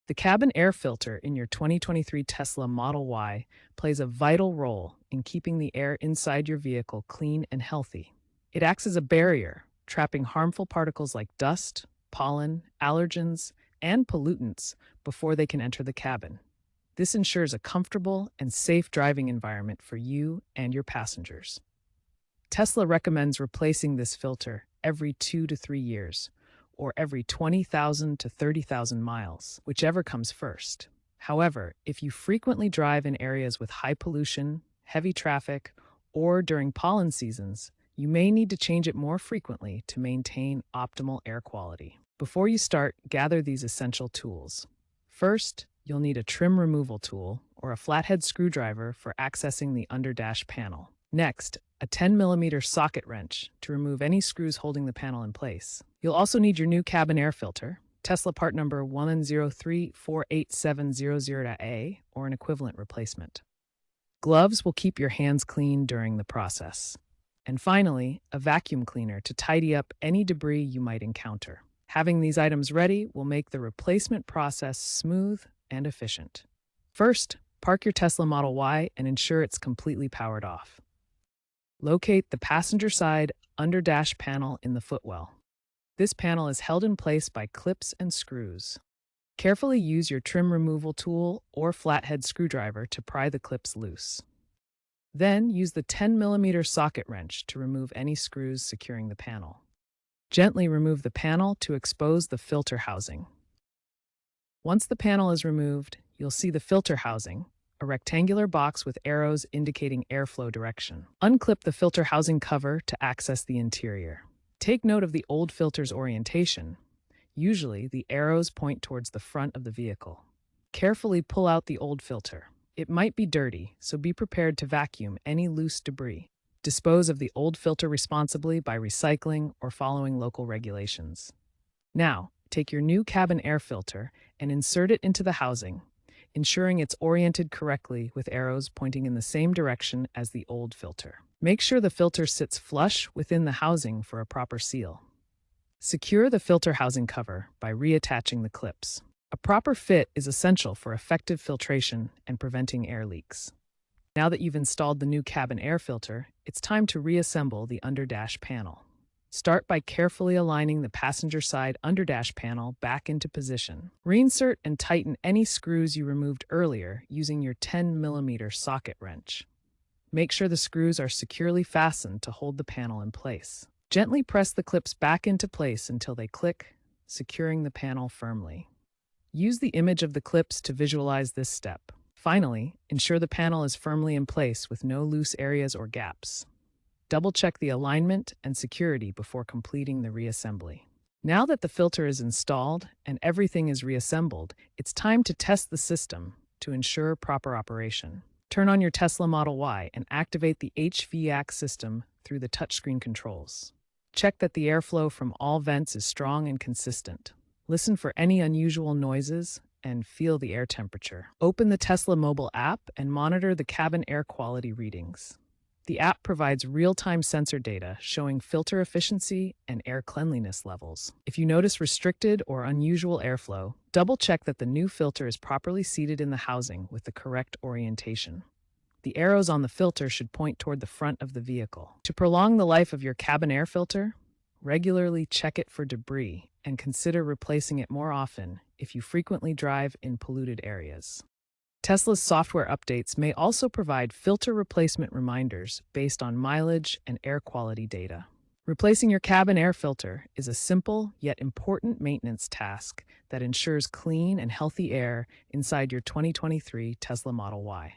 The cabin air filter in your 2023 Tesla Model Y plays a vital role in keeping the air inside your vehicle clean and healthy. It acts as a barrier, trapping harmful particles like dust, pollen, allergens, and pollutants before they can enter the cabin. This ensures a comfortable and safe driving environment for you and your passengers. Tesla recommends replacing this filter every 2 to 3 years, or every 20,000 to 30,000 miles, whichever comes first. However, if you frequently drive in areas with high pollution, heavy traffic, or during pollen seasons, you may need to change it more frequently to maintain optimal air quality. Before you start, gather these essential tools. First, you'll need a trim removal tool or a flathead screwdriver for accessing the underdash panel. Next, a 10mm socket wrench to remove any screws holding the panel in place. You'll also need your new cabin air filter, Tesla part number 103487000A, or an equivalent replacement. Gloves will keep your hands clean during the process. And finally, a vacuum cleaner to tidy up any debris you might encounter. Having these items ready will make the replacement process smooth and efficient. First, park your Tesla Model Y and ensure it's completely powered off. Locate the passenger side underdash panel in the footwell. This panel is held in place by clips and screws. Carefully use your trim removal tool or flathead screwdriver to pry the clips loose. Then use the 10mm socket wrench to remove any screws securing the panel. Gently remove the panel to expose the filter housing. Once the panel is removed, you'll see the filter housing, a rectangular box with arrows indicating airflow direction. Unclip the filter housing cover to access the interior. Take note of the old filter's orientation. Usually, the arrows point towards the front of the vehicle. Carefully pull out the old filter. It might be dirty, so be prepared to vacuum any loose debris. Dispose of the old filter responsibly by recycling or following local regulations. Now, take your new cabin air filter and insert it into the housing, ensuring it's oriented correctly with arrows pointing in the same direction as the old filter. Make sure the filter sits flush within the housing for a proper seal. Secure the filter housing cover by reattaching the clips. A proper fit is essential for effective filtration and preventing air leaks. Now that you've installed the new cabin air filter, it's time to reassemble the underdash panel. Start by carefully aligning the passenger side underdash panel back into position. Reinsert and tighten any screws you removed earlier using your 10mm socket wrench. Make sure the screws are securely fastened to hold the panel in place. Gently press the clips back into place until they click, securing the panel firmly. Use the image of the clips to visualize this step. Finally, ensure the panel is firmly in place with no loose areas or gaps. Double-check the alignment and security before completing the reassembly. Now that the filter is installed and everything is reassembled, it's time to test the system to ensure proper operation. Turn on your Tesla Model Y and activate the HVAC system through the touchscreen controls. Check that the airflow from all vents is strong and consistent. Listen for any unusual noises and feel the air temperature. Open the Tesla mobile app and monitor the cabin air quality readings. The app provides real-time sensor data showing filter efficiency and air cleanliness levels. If you notice restricted or unusual airflow, double-check that the new filter is properly seated in the housing with the correct orientation. The arrows on the filter should point toward the front of the vehicle. To prolong the life of your cabin air filter, regularly check it for debris and consider replacing it more often if you frequently drive in polluted areas. Tesla's software updates may also provide filter replacement reminders based on mileage and air quality data. Replacing your cabin air filter is a simple yet important maintenance task that ensures clean and healthy air inside your 2023 Tesla Model Y.